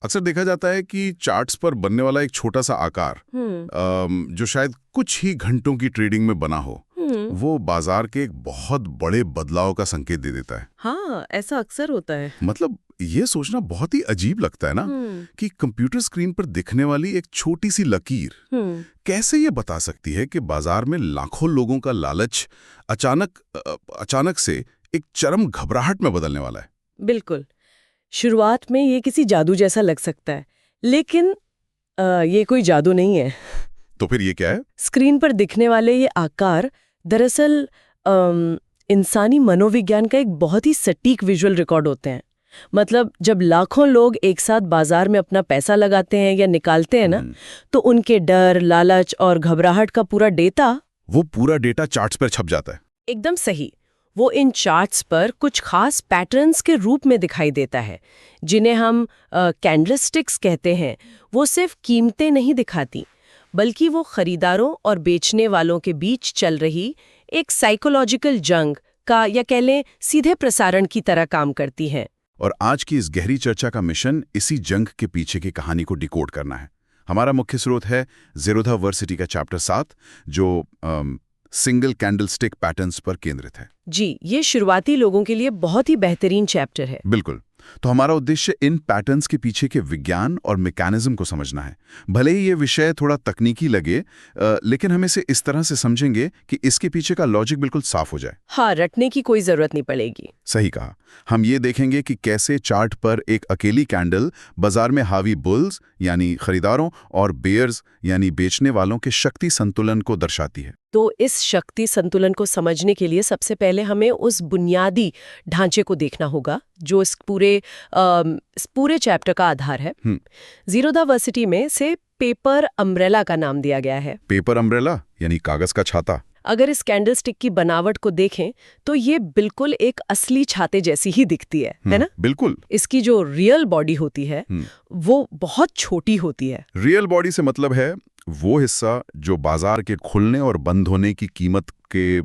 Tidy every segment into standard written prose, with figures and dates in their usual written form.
अक्सर देखा जाता है कि चार्ट्स पर बनने वाला एक छोटा सा आकार जो शायद कुछ ही घंटों की ट्रेडिंग में बना हो, वो बाजार के एक बहुत बड़े बदलाव का संकेत दे देता है। हाँ, ऐसा अक्सर होता है। मतलब ये सोचना बहुत ही अजीब लगता है ना कि कंप्यूटर स्क्रीन पर दिखने वाली एक छोटी सी लकीर कैसे ये बता सकती है कि बाजार में लाखों लोगों का लालच अचानक से एक चरम घबराहट में बदलने वाला है। बिल्कुल। शुरुआत में ये किसी जादू जैसा लग सकता है, लेकिन ये कोई जादू नहीं है। तो फिर ये क्या है? स्क्रीन पर दिखने वाले ये आकार दरअसल इंसानी मनोविज्ञान का एक बहुत ही सटीक विजुअल रिकॉर्ड होते हैं। मतलब जब लाखों लोग एक साथ बाजार में अपना पैसा लगाते हैं या निकालते हैं ना, तो उनके डर, लालच और घबराहट का पूरा डेटा चार्ट्स पर छप जाता है। एकदम सही। वो इन चार्ट्स पर कुछ खास पैटर्न्स के रूप में दिखाई देता है, जिन्हें हम कैंडलस्टिक्स कहते हैं। वो सिर्फ कीमतें नहीं दिखाती, बल्कि वो खरीदारों और बेचने वालों के बीच चल रही एक साइकोलॉजिकल जंग का, या कह लें सीधे प्रसारण की तरह काम करती हैं। और आज की इस गहरी चर्चा का मिशन इसी जंग के पीछे की कहानी को डिकोड करना है। हमारा मुख्य स्रोत है ज़ेरोधा वर्सिटी का चैप्टर 7, जो सिंगल कैंडलस्टिक पैटर्न्स पर केंद्रित है। जी, ये शुरुआती लोगों के लिए बहुत ही बेहतरीन चैप्टर है। बिल्कुल। तो हमारा उद्देश्य इन पैटर्न्स के पीछे के विज्ञान और मैकेनिज्म को समझना है। भले ही ये विषय थोड़ा तकनीकी लगे, लेकिन हम इसे इस तरह से समझेंगे कि इसके पीछे का लॉजिक बिल्कुल साफ हो जाए। हाँ, रटने की कोई जरूरत नहीं पड़ेगी। सही कहा। हम ये देखेंगे कि कैसे चार्ट पर एक अकेली कैंडल बाजार में हावी बुल्स यानी खरीदारों और बेयर्स यानी बेचने वालों के शक्ति संतुलन को दर्शाती है। तो इस शक्ति संतुलन को समझने के लिए सबसे पहले हमें उस बुनियादी ढांचे को देखना होगा जो इस पूरे चैप्टर का आधार है। ज़ेरोधा वर्सिटी में से पेपर अम्ब्रेला का नाम दिया गया है। पेपर अम्ब्रेला यानी कागज का छाता। अगर इस कैंडलस्टिक की बनावट को देखें तो ये बिल्कुल एक असली छाते जैसी ही दिखती है ना? बिल्कुल। इसकी जो रियल बॉडी होती है वो बहुत छोटी होती है। रियल बॉडी से मतलब है वो हिस्सा जो बाजार के खुलने और बंद होने की कीमत के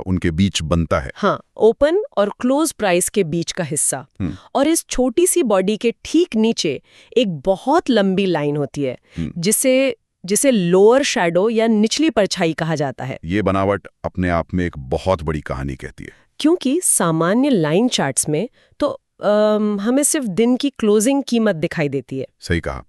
उनके बीच बनता है। हाँ, ओपन और क्लोज प्राइस के बीच का हिस्सा। और इस छोटी सी बॉडी के ठीक नीचे एक बहुत लंबी लाइन होती है जिसे लोअर शैडो या निचली परछाई कहा जाता है। ये बनावट अपने आप में एक बहुत बड़ी कहानी कहती है, क्योंकि सामान्य लाइन चार्ट्स में तो हमें सिर्फ दिन की क्लोजिंग कीमत दिखाई देती है। सही कहा।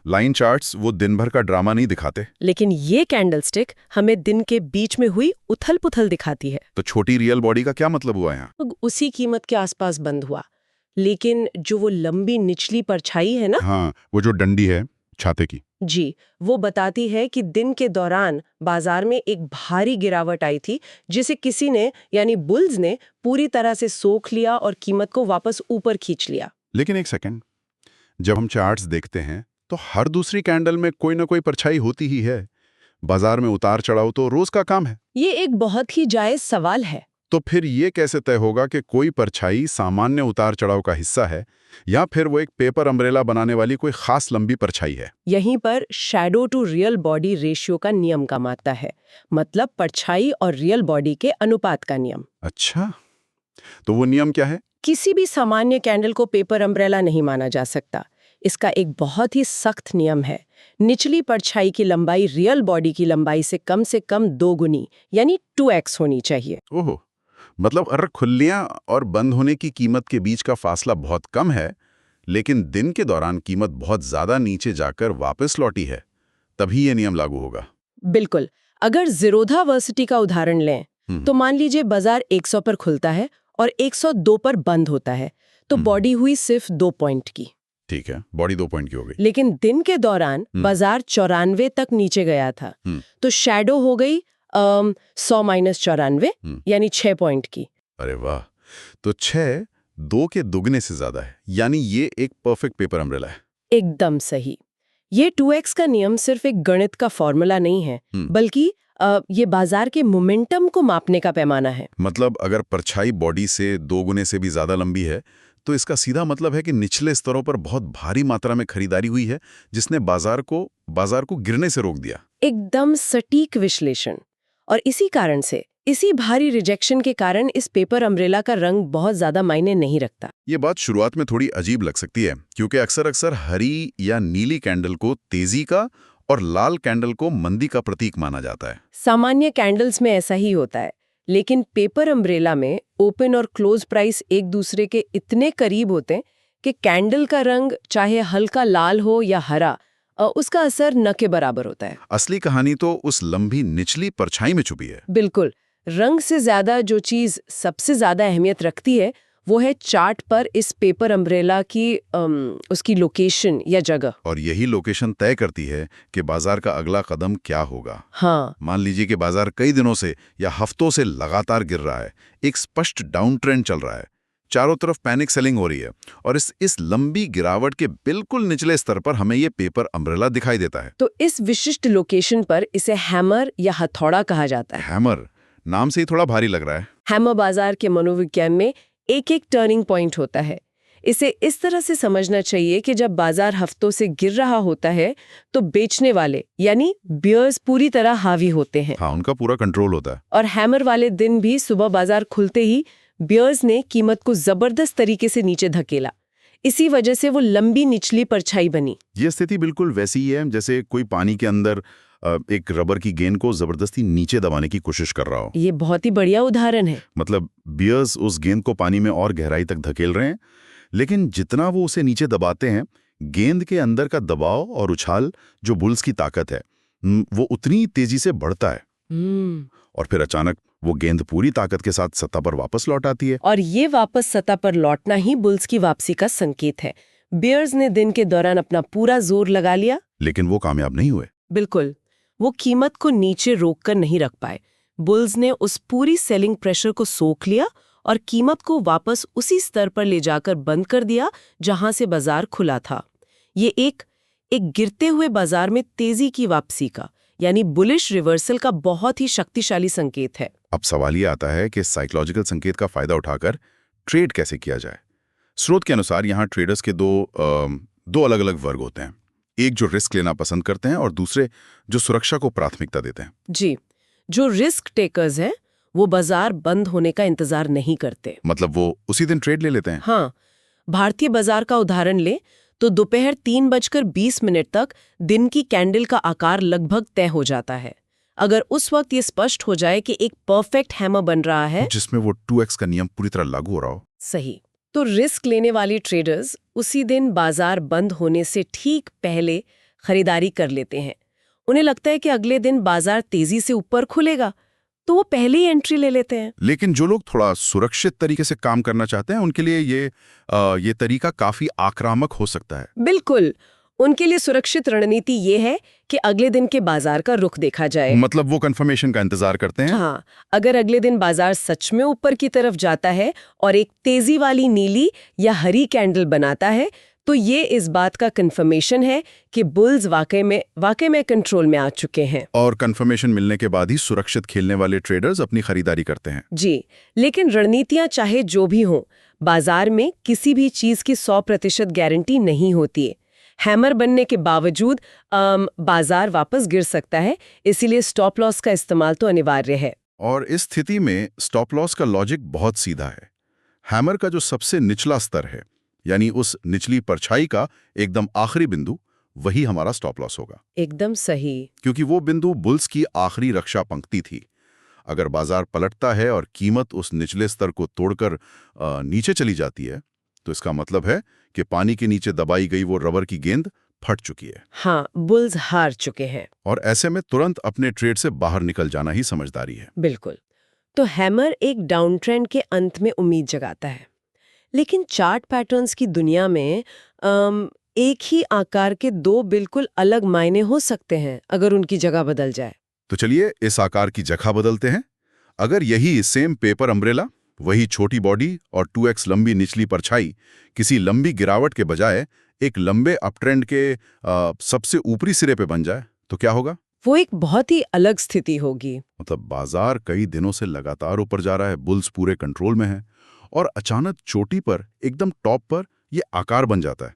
लाइन चार्ट्स वो दिन भर का ड्रामा नहीं दिखाते, लेकिन ये कैंडलस्टिक हमें दिन के बीच में हुई उथल-पुथल दिखाती है। तो छोटी रियल बॉडी का क्या मतलब हुआ यहाँ? उसी कीमत के आसपास बंद हुआ, लेकिन जो वो लंबी निचली परछाई है ना, हाँ, वो जो डंडी है छाते की, जी, वो बताती है कि दिन के दौरान बाजार में एक भारी गिरावट आई थी, जिसे किसी ने यानी बुल्स ने पूरी तरह से सोख लिया और कीमत को वापस ऊपर खींच लिया। लेकिन एक सेकंड, जब हम चार्ट्स देखते हैं तो हर दूसरी कैंडल में कोई ना कोई परछाई होती ही है। बाजार में उतार चढ़ाव तो रोज का काम है। ये एक बहुत ही जायज सवाल है। तो फिर ये कैसे तय होगा कि कोई परछाई सामान्य उतार चढ़ाव का हिस्सा है या फिर वो एक पेपर अम्ब्रेला बनाने वाली कोई खास लंबी परछाई है? यहीं पर shadow to real body ratio का नियम काम आता है, मतलब परछाई और रियल बॉडी के अनुपात का नियम। अच्छा, तो वो नियम क्या है? किसी भी सामान्य कैंडल को पेपर अम्ब्रेला नहीं माना जा सकता। इसका एक बहुत ही सख्त नियम है। निचली परछाई की लंबाई रियल बॉडी की लंबाई से कम 2 गुनी यानी 2x होनी चाहिए। ओहो, मतलब अगर खुलियां और बंद होने की कीमत के बीच का फासला बहुत कम है, लेकिन दिन के दौरान कीमत बहुत ज्यादा नीचे जाकर वापस लौटी है, तभी ये नियम लागू होगा। बिल्कुल। अगर ज़ेरोधा वर्सिटी का उदाहरण लें, तो मान लीजिए बाजार 100 पर खुलता है और 102 पर बंद होता है, तो बॉडी हुई सिर्फ 2 पॉइंट की। ठीक है, बॉडी 2 पॉइंट की हो गई। लेकिन दिन के दौरान बाजार 94 तक नीचे गया था, तो शैडो हो गई 100 - 94 यानी 6 पॉइंट की। अरे वाह, तो 6 2 के दुगने से ज्यादा है, यानी ये एक परफेक्ट पेपर अम्ब्रेला है। एकदम सही। ये 2x का नियम सिर्फ एक गणित का फॉर्मूला नहीं है, बल्कि ये बाजार के मोमेंटम को मापने का पैमाना है। मतलब अगर परछाई बॉडी से 2 गुने से भी ज्यादा लंबी है, तो इसका सीधा मतलब है कि निचले स्तरों पर बहुत भारी मात्रा में खरीदारी हुई है, जिसने बाजार को गिरने से रोक दिया। एकदम सटीक विश्लेषण। और इसी कारण से इसी भारी रिजेक्शन के कारण इस पेपर अम्ब्रेला का रंग बहुत ज्यादा मायने नहीं रखता। ये बात शुरुआत में थोड़ी अजीब लग सकती है, क्योंकि अक्सर हरी या नीली कैंडल को तेजी का और लाल कैंडल को मंदी का प्रतीक माना जाता है। सामान्य कैंडल्स में ऐसा ही होता है, लेकिन पेपर अम्ब्रेला में ओपन और क्लोज प्राइस एक दूसरे के इतने करीब होते हैं कि कैंडल का रंग चाहे हल्का लाल हो या हरा, उसका असर न के बराबर होता है। असली कहानी तो उस लंबी निचली परछाई में छुपी है। बिल्कुल। रंग से ज्यादा जो चीज सबसे ज्यादा अहमियत रखती है वो है चार्ट पर इस पेपर अम्ब्रेला की उसकी लोकेशन या जगह। और यही लोकेशन तय करती है कि बाजार का अगला कदम क्या होगा। हाँ। मान लीजिए कि बाजार कई दिनों से या हफ्तों से लगातार गिर रहा है, एक स्पष्ट डाउन ट्रेंड चल रहा है, चारों तरफ पैनिक सेलिंग हो रही है, और इस लंबी गिरावट के बिल्कुल निचले स्तर पर हमें ये पेपर अम्ब्रेला दिखाई देता है। तो इस विशिष्ट लोकेशन पर इसे हैमर या हथौड़ा कहा जाता है। हैमर नाम से ही थोड़ा भारी लग रहा है। हैमर बाजार के मनोविज्ञान में एक टर्निंग पॉइंट होता है। इसे इस तरह से समझना चाहिए कि जब बाजार हफ्तों से गिर रहा होता है तो बेचने वाले यानी बियर्स पूरी तरह हावी होते हैं। हाँ, उनका पूरा कंट्रोल होता है। और हैमर वाले दिन भी सुबह बाजार खुलते ही बियर्स ने कीमत को जबरदस्त तरीके से नीचे धकेला। इसी वजह से वो लंबी निचली परछाई बनी। ये स्थिति बिल्कुल वैसी ही है जैसे कोई पानी के अंदर एक रबर की गेंद को जबरदस्ती नीचे दबाने की कोशिश कर रहा हो। ये बहुत ही बढ़िया उदाहरण है। मतलब बियर्स उस गेंद को पानी में और गहराई तक धकेल रहे हैं, लेकिन जितना वो उसे नीचे दबाते हैं, गेंद के अंदर का दबाव और उछाल, जो बुल्स की ताकत है, वो उतनी तेजी से बढ़ता है। और फिर अचानक वो गेंद पूरी ताकत के साथ सतह पर वापस लौट आती है। और ये वापस सतह पर लौटना ही बुल्स की वापसी का संकेत है। बियर्स ने दिन के दौरान अपना पूरा जोर लगा लिया, लेकिन वो कामयाब नहीं हुए। बिल्कुल। वो कीमत को नीचे रोककर नहीं रख पाए। बुल्स ने उस पूरी सेलिंग प्रेशर को सोख लिया और कीमत को वापस उसी स्तर पर ले जाकर बंद कर दिया जहां से बाजार खुला था। ये एक गिरते हुए बाजार में तेजी की वापसी का यानी बुलिश रिवर्सल का बहुत ही शक्तिशाली संकेत है। अब सवाल ये आता है कि साइकोलॉजिकल संकेत का फायदा उठाकर ट्रेड कैसे किया जाए। स्रोत के अनुसार यहाँ ट्रेडर्स के दो अलग अलग वर्ग होते हैं। एक जो रिस्क लेना पसंद करते हैं और दूसरे जो सुरक्षा को प्राथमिकता देते हैं। जी, जो रिस्क टेकर्स हैं वो बाजार बंद होने का इंतजार नहीं करते। मतलब वो उसी दिन ट्रेड ले लेते हैं। हाँ, भारतीय बाजार का उदाहरण ले तो दोपहर 3:20 तक दिन की कैंडल का आकार लगभग तय हो जाता है। अगर उस वक्त ये स्पष्ट हो जाए कि एक परफेक्ट हैमर बन रहा है जिसमें वो 2x का नियम पूरी तरह लागू हो रहा हो, सही, तो रिस्क लेने वाले ट्रेडर्स उसी दिन बाजार बंद होने से ठीक पहले खरीदारी कर लेते हैं। उन्हें लगता है कि अगले दिन बाजार तेजी से ऊपर खुलेगा, तो वो पहले ही एंट्री ले लेते हैं। लेकिन जो लोग थोड़ा सुरक्षित तरीके से काम करना चाहते हैं, उनके लिए ये तरीका काफी आक्रामक हो सकता है। बिल्कुल, उनके लिए सुरक्षित रणनीति ये है कि अगले दिन के बाजार का रुख देखा जाए। मतलब वो कंफर्मेशन का इंतजार करते हैं। हाँ, अगर अगले दिन बाजार सच में ऊपर की तरफ जाता है और एक तेजी वाली नीली या हरी कैंडल बनाता है, तो ये इस बात का कंफर्मेशन है कि बुल्स वाकई में कंट्रोल में आ चुके हैं। और कंफर्मेशन मिलने के बाद ही सुरक्षित खेलने वाले ट्रेडर्स अपनी खरीदारी करते हैं। जी, लेकिन रणनीतियां चाहे जो भी हों, बाजार में किसी भी चीज की 100% गारंटी नहीं होती है। हैमर बनने के बावजूद बाजार वापस गिर सकता है, इसीलिए स्टॉप लॉस का इस्तेमाल तो अनिवार्य है। और इस स्थिति में स्टॉप लॉस का लॉजिक बहुत सीधा है। हैमर का जो सबसे निचला स्तर है, यानी उस निचली परछाई का एकदम आखिरी बिंदु, वही हमारा स्टॉप लॉस होगा। एकदम सही। क्योंकि वो बिंदु बुल्स की आखिरी रक्षा पंक्ति थी। अगर बाजार पलटता है और कीमत उस निचले स्तर को तोड़कर नीचे चली जाती है, तो इसका मतलब है कि पानी के नीचे दबाई गई वो रबर की गेंद फट चुकी है। हाँ, बुल्स हार चुके हैं। और ऐसे में तुरंत अपने ट्रेड से बाहर निकल जाना ही समझदारी है। बिल्कुल। तो हैमर एक डाउन ट्रेंड के अंत में उम्मीद जगाता है, लेकिन चार्ट पैटर्न्स की दुनिया में एक ही आकार के दो बिल्कुल अलग मायने हो सकते हैं अगर उनकी जगह बदल जाए। तो चलिए इस आकार की जगह बदलते हैं। अगर यही सेम पेपर अम्ब्रेला, वही छोटी बॉडी और 2x लंबी निचली परछाई किसी लंबी गिरावट के बजाय एक लंबे अपट्रेंड के सबसे ऊपरी सिरे पे बन जाए, तो क्या होगा? वो एक बहुत ही अलग स्थिति होगी। मतलब बाजार कई दिनों से लगातार ऊपर जा रहा है, बुल्स पूरे कंट्रोल में है, और अचानक चोटी पर एकदम टॉप पर ये आकार बन जाता है।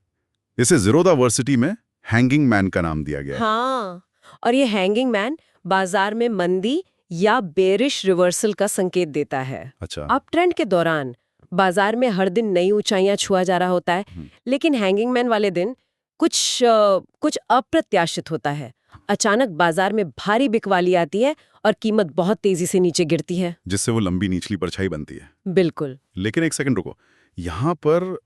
इसे ज़ीरोधा वर्सिटी में हैंगिंग मैन का नाम दिया गया है। हाँ, और ये हैंगिंग मैन बाजार में मंदी या बेरिश रिवर्सल का संकेत देता है। अच्छा। अप ट्रेंड के दौरान बाजार में हर दिन नई ऊंचाइयां छुआ जा रहा होता है, लेकिन हैंगिंग मैन वाले दिन कुछ अप्रत्याशित होता है। अचानक बाजार में भारी बिकवाली आती है और कीमत बहुत तेजी से नीचे गिरती है, जिससे वो लंबी निचली परछाई बनती है। बिल्कुल। लेकिन एक सेकंड रुको, यहाँ पर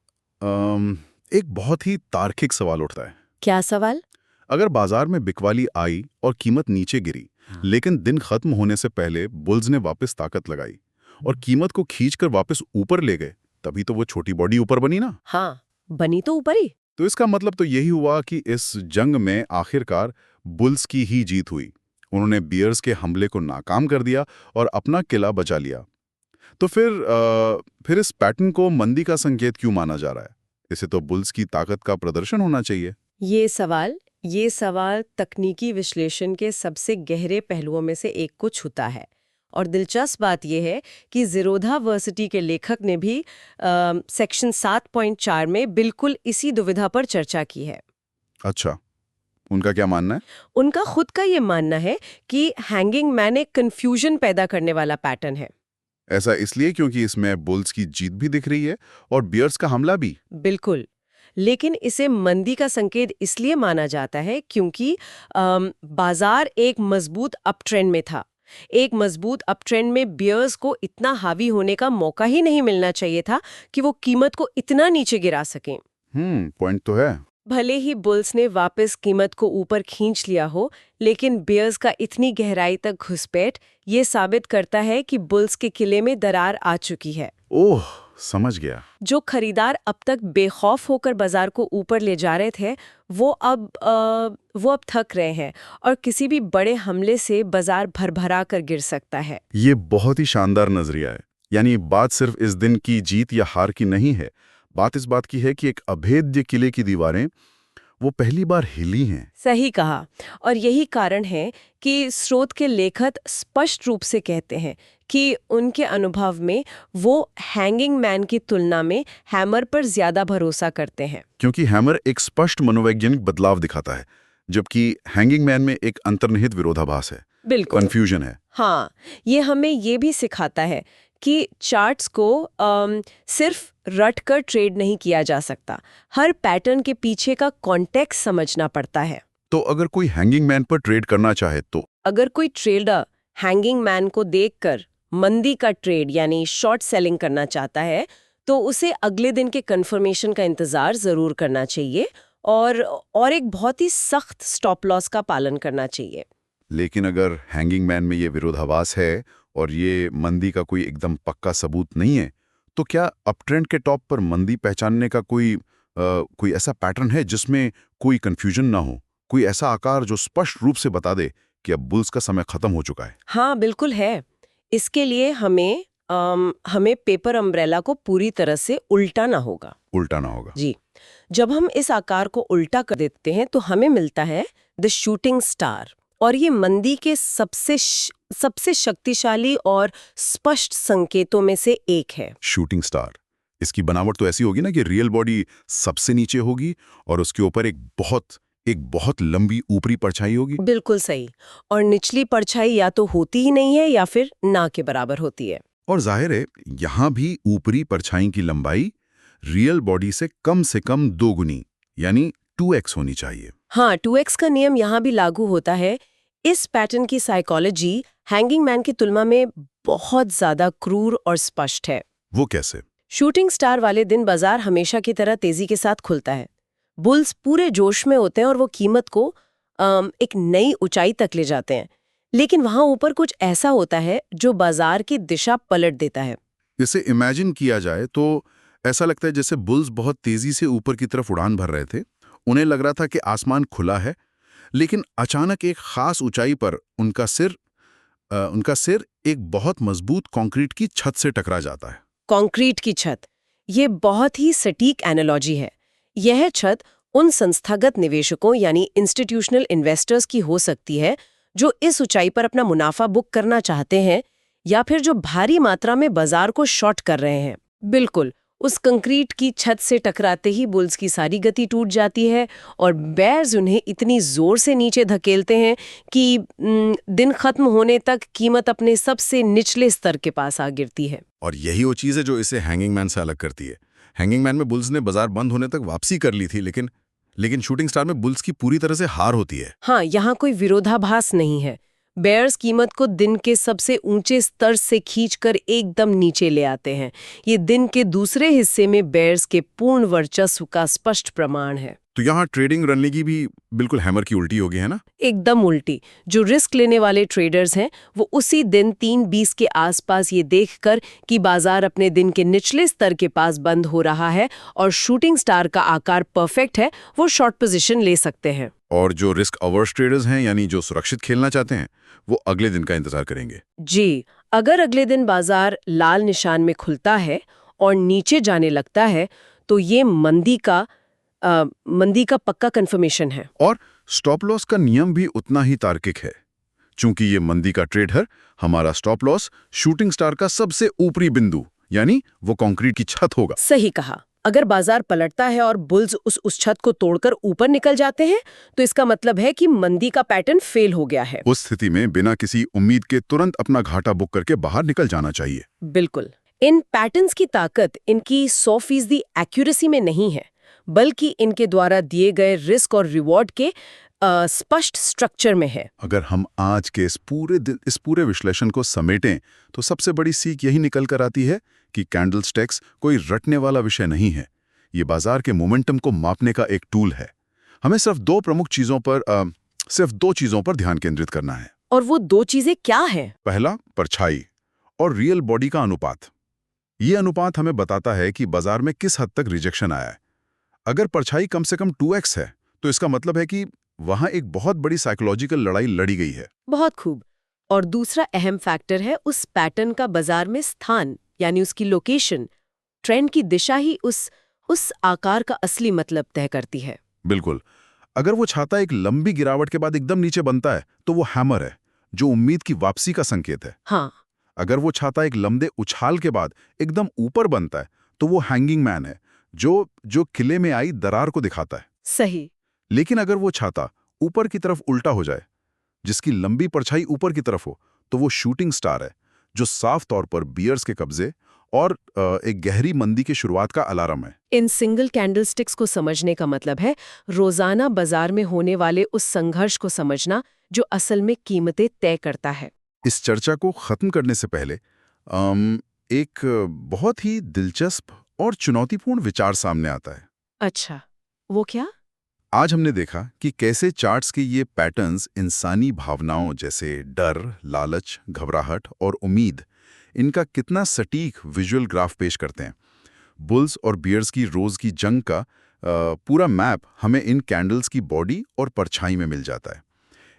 एक बहुत ही तार्किक सवाल उठता है। क्या सवाल? अगर बाजार में बिकवाली आई और कीमत नीचे गिरी, लेकिन दिन खत्म होने से पहले बुल्स ने वापस ताकत लगाई और कीमत को खींचकर वापस ऊपर ले गए, तभी तो वो छोटी बॉडी ऊपर बनी ना। हाँ, बनी तो ऊपर ही। तो इसका मतलब तो यही हुआ कि इस जंग में आखिरकार बुल्स की ही जीत हुई। उन्होंने बियर्स के हमले को नाकाम कर दिया और अपना किला बचा लिया। तो फिर इस पैटर्न को मंदी का संकेत क्यों माना जा रहा है? इसे तो बुल्स की ताकत का प्रदर्शन होना चाहिए। ये सवाल तकनीकी विश्लेषण के सबसे गहरे पहलुओं में से एक को छूता है। और दिलचस्प बात यह है कि ज़ीरोधावर्सिटी के लेखक ने भी सेक्शन 7.4 में बिल्कुल इसी दुविधा पर चर्चा की है। अच्छा, उनका क्या मानना है? उनका खुद का ये मानना है कि हैंगिंग मैन एक कंफ्यूजन पैदा करने वाला पैटर्न है। ऐसा इसलिए क्योंकि इसमें बुल्स की जीत भी दिख रही है और बियर्स का हमला भी। बिल्कुल, लेकिन इसे मंदी का संकेत इसलिए माना जाता है क्योंकि बाजार एक मजबूत अपट्रेंड में था। एक मजबूत अपट्रेंड में बियर्स को इतना हावी होने का मौका ही नहीं मिलना चाहिए था कि वो कीमत को इतना नीचे गिरा सकें। पॉइंट तो है। भले ही बुल्स ने वापस कीमत को ऊपर खींच लिया हो, लेकिन बियर्स का इतनी गहराई तक घुसपैठ ये साबित करता है कि बुल्स के किले में दरार आ चुकी है। ओह, समझ गया। जो खरीदार अब तक बेखौफ होकर बाजार को ऊपर ले जा रहे थे, वो अब थक रहे हैं और किसी भी बड़े हमले से बाजार भरभरा कर गिर सकता है। ये बहुत ही शानदार नजरिया है। यानी बात सिर्फ इस दिन की जीत या हार की नहीं है, बात इस बात की है कि एक अभेद्य किले की दीवारें वो पहली बार हिली हैं। सही कहा। और यही कारण है कि स्रोत के लेखक स्पष्ट रूप से कहते हैं कि उनके अनुभव में वो हैंगिंग मैन की तुलना में हैमर पर ज्यादा भरोसा करते हैं। क्योंकि हैमर एक स्पष्ट मनोवैज्ञानिक बदलाव दिखाता है, जबकि हैंगिंग मैन में एक अंतर्निहित विरोधाभास है, बिल्कुल, कंफ्यूजन है। हाँ, ये हमें ये भी सिखाता है कि चार्ट्स को सिर्फ रट कर ट्रेड नहीं किया जा सकता। हर पैटर्न के पीछे का कॉन्टेक्स्ट समझना पड़ता है। तो अगर कोई हैंगिंग मैन पर ट्रेड करना चाहे तो? अगर कोई ट्रेडर हैंगिंग मैन को देखकर मंदी का ट्रेड यानी शॉर्ट सेलिंग करना चाहता है, तो उसे अगले दिन के कंफर्मेशन का इंतजार जरूर करना चाहिए और एक बहुत ही सख्त स्टॉप लॉस का पालन करना चाहिए। लेकिन अगर हैंगिंग मैन में ये विरोधाभास है और ये मंदी का कोई एकदम पक्का सबूत नहीं है, तो क्या अपट्रेंड के टॉप पर मंदी पहचानने का कोई ऐसा पैटर्न है जिसमें कोई कंफ्यूजन ना हो, कोई ऐसा आकार जो स्पष्ट रूप से बता दे कि अब बुल्स का समय खत्म हो चुका है? हाँ, बिल्कुल है। इसके लिए हमें पेपर अम्ब्रेला को पूरी तरह से उल्टाना होगा। जी। जब हम इस आकार को उल्टा कर देते हैं तो हमें मिलता है द शूटिंग स्टार, और ये मंदी के सबसे शक्तिशाली और स्पष्ट संकेतों में से एक है। शूटिंग स्टार, इसकी बनावट तो ऐसी होगी ना कि रियल बॉडी सबसे नीचे होगी और उसके ऊपर एक बहुत लंबी ऊपरी परछाई होगी। बिल्कुल सही। और निचली परछाई या तो होती ही नहीं है या फिर ना के बराबर होती है। और जाहिर है यहाँ भी ऊपरी परछाई की लंबाई रियल बॉडी से कम 2 गुनी यानी 2x होनी चाहिए। हाँ, 2x का नियम यहाँ भी लागू होता है। इस पैटर्न की साइकोलॉजी हैंगिंग मैन की तुलना में बहुत ज्यादा क्रूर और स्पष्ट है। वो कैसे? शूटिंग स्टार वाले दिन बाजार हमेशा की तरह तेजी के साथ खुलता है। बुल्स पूरे जोश में होते हैं और वो कीमत को एक नई ऊंचाई तक ले जाते हैं, लेकिन वहां ऊपर कुछ ऐसा होता है जो बाजार की दिशा पलट देता है। इसे इमेजिन किया जाए तो ऐसा लगता है जैसे बुल्स बहुत तेजी से ऊपर की तरफ उड़ान भर रहे थे। उन्हें लग रहा था कि आसमान खुला है, लेकिन अचानक एक खास ऊंचाई पर उनका सिर एक बहुत मजबूत कंक्रीट की छत से टकरा जाता है। कंक्रीट की छत, ये बहुत ही सटीक एनालॉजी है। यह छत उन संस्थागत निवेशकों यानी इंस्टीट्यूशनल इन्वेस्टर्स की हो सकती है जो इस ऊंचाई पर अपना मुनाफा बुक करना चाहते हैं, या फिर जो भारी मात्रा में बाजार को शॉर्ट कर रहे हैं। बिल्कुल, उस कंक्रीट की छत से टकराते ही बुल्स की सारी गति टूट जाती है और बेयर्स उन्हें इतनी जोर से नीचे धकेलते हैं कि दिन खत्म होने तक कीमत अपने सबसे निचले स्तर के पास आ गिरती है। और यही वो चीज़ है जो इसे हैंगिंग मैन से अलग करती है। हैंगिंग मैन में बुल्स ने बाजार बंद होने तक वापसी कर ली थी, लेकिन शूटिंग स्टार में बुल्स की पूरी तरह से हार होती है। हाँ, यहाँ कोई विरोधाभास नहीं है। बेयर्स कीमत को दिन के सबसे ऊंचे स्तर से खींचकर एकदम नीचे ले आते हैं। ये दिन के दूसरे हिस्से में बेयर्स के पूर्ण वर्चस्व का स्पष्ट प्रमाण है। तो यहाँ ट्रेडिंग रणनीति भी बिल्कुल हैमर की उल्टी होगी, है ना? एकदम उल्टी। जो रिस्क लेने वाले ट्रेडर्स हैं वो उसी दिन 3:20 के आसपास ये देखकर कि बाजार अपने दिन के निचले स्तर के पास बंद हो रहा है और शूटिंग स्टार का आकार परफेक्ट है, वो शॉर्ट पोजीशन ले सकते हैं। और जो रिस्क अवर्स ट्रेडर्स हैं, यानी जो सुरक्षित खेलना चाहते हैं, वो अगले दिन का इंतजार करेंगे। जी, अगर अगले दिन बाजार लाल निशान में खुलता है और नीचे जाने लगता है तो ये मंदी का पक्का कंफर्मेशन है। और स्टॉप लॉस का नियम भी उतना ही तार्किक है। चूंकि ये मंदी का ट्रेड है, हमारा स्टॉप लॉस शूटिंग स्टार का सबसे ऊपरी बिंदु, यानी वो कंक्रीट की छत होगा। सही कहा। अगर बाजार पलटता है और बुल्स उस छत को तोड़कर ऊपर निकल जाते हैं तो इसका मतलब है कि मंदी का पैटर्न फेल हो गया है। उस स्थिति में बिना किसी उम्मीद के तुरंत अपना घाटा बुक करके बाहर निकल जाना चाहिए। बिल्कुल। इन पैटर्न्स की ताकत इनकी 100% एक्यूरेसी में नहीं है, बल्कि इनके द्वारा दिए गए रिस्क और रिवॉर्ड के स्पष्ट स्ट्रक्चर में है। अगर हम आज के इस पूरे विश्लेषण को समेटें तो सबसे बड़ी सीख यही निकल कर आती है कि कैंडलस्टिक्स कोई रटने वाला विषय नहीं है। ये बाजार के मोमेंटम को मापने का एक टूल है। हमें सिर्फ दो चीजों पर ध्यान केंद्रित करना है। और वो दो चीजें क्या हैं? पहला, परछाई और रियल बॉडी का अनुपात। ये अनुपात हमें बताता है कि बाजार में किस हद तक रिजेक्शन आया है। अगर परछाई कम से कम 2x है तो इसका मतलब है कि वहां एक बहुत बड़ी साइकोलॉजिकल लड़ाई लड़ी गई है। बहुत खूब। और दूसरा अहम फैक्टर है उस पैटर्न का बाजार में स्थान, यानी उसकी लोकेशन। ट्रेंड की दिशा ही उस आकार का असली मतलब तय करती है। बिल्कुल। अगर वो छाता एक लंबी गिरावट के बाद एकदम नीचे बनता है तो वो हैमर है, जो उम्मीद की वापसी का संकेत है। हाँ। अगर वो छाता एक लंबे उछाल के बाद एकदम ऊपर बनता है तो वो हैंगिंग मैन है, जो किले में आई दरार को दिखाता है। सही। लेकिन अगर वो छाता ऊपर की तरफ उल्टा हो जाए, जिसकी लंबी परछाई ऊपर की तरफ हो, तो वो शूटिंग स्टार है, जो साफ तौर पर बियर्स के कब्जे और एक गहरी मंदी की शुरुआत का अलार्म है। इन सिंगल कैंडलस्टिक्स को समझने का मतलब है रोजाना बाजार में होने वाले उस संघर्ष को समझना जो असल में कीमतें तय करता है। इस चर्चा को खत्म करने से पहले एक बहुत ही दिलचस्प और चुनौतीपूर्ण विचार सामने आता है। अच्छा, वो क्या? आज हमने देखा कि कैसे चार्ट्स के ये पैटर्न्स इंसानी भावनाओं जैसे डर, लालच, घबराहट और उम्मीद, इनका कितना सटीक विजुअल ग्राफ पेश करते हैं। बुल्स और बियर्स की रोज की जंग का पूरा मैप हमें इन कैंडल्स की बॉडी और परछाई में मिल जाता है।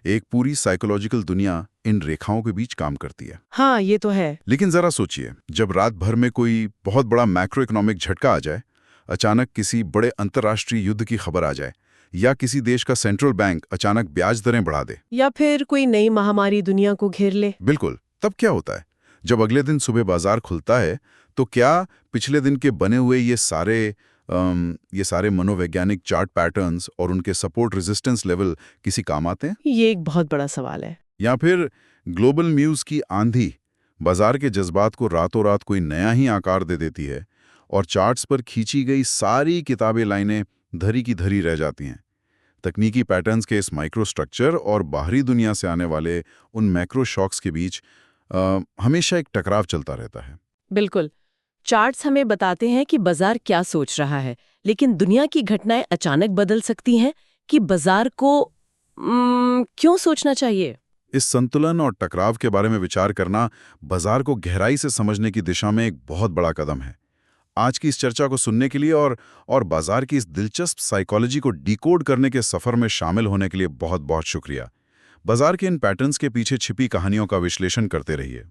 एक पूरी साइकोलॉजिकल दुनिया इन रेखाओं के बीच काम करती है। हाँ, ये तो है। लेकिन जरा सोचिए, जब रात भर में कोई बहुत बड़ा मैक्रो इकोनॉमिक झटका आ जाए, अचानक किसी बड़े अंतर्राष्ट्रीय युद्ध की खबर आ जाए, या किसी देश का सेंट्रल बैंक अचानक ब्याज दरें बढ़ा दे, या फिर कोई नई महामारी दुनिया को घेर ले। बिल्कुल, तब क्या होता है? जब अगले दिन सुबह बाजार खुलता है तो क्या पिछले दिन के बने हुए ये सारे मनोवैज्ञानिक चार्ट पैटर्न्स और उनके सपोर्ट रेजिस्टेंस लेवल किसी काम आते हैं? ये एक बहुत बड़ा सवाल है। या फिर ग्लोबल न्यूज की आंधी बाजार के जज्बात को रातों रात कोई नया ही आकार दे देती है और चार्ट्स पर खींची गई सारी किताबी लाइनें धरी की धरी रह जाती हैं। तकनीकी पैटर्न्स के इस माइक्रो स्ट्रक्चर और बाहरी दुनिया से आने वाले उन मैक्रो शॉक्स के बीच हमेशा एक टकराव चलता रहता है। बिल्कुल। चार्ट्स हमें बताते हैं कि बाजार क्या सोच रहा है, लेकिन दुनिया की घटनाएं अचानक बदल सकती हैं कि बाजार को क्यों सोचना चाहिए। इस संतुलन और टकराव के बारे में विचार करना बाजार को गहराई से समझने की दिशा में एक बहुत बड़ा कदम है। आज की इस चर्चा को सुनने के लिए और बाजार की इस दिलचस्प साइकोलॉजी को डिकोड करने के सफर में शामिल होने के लिए बहुत बहुत शुक्रिया। बाजार के इन पैटर्न्स के पीछे छिपी कहानियों का विश्लेषण करते रहिए।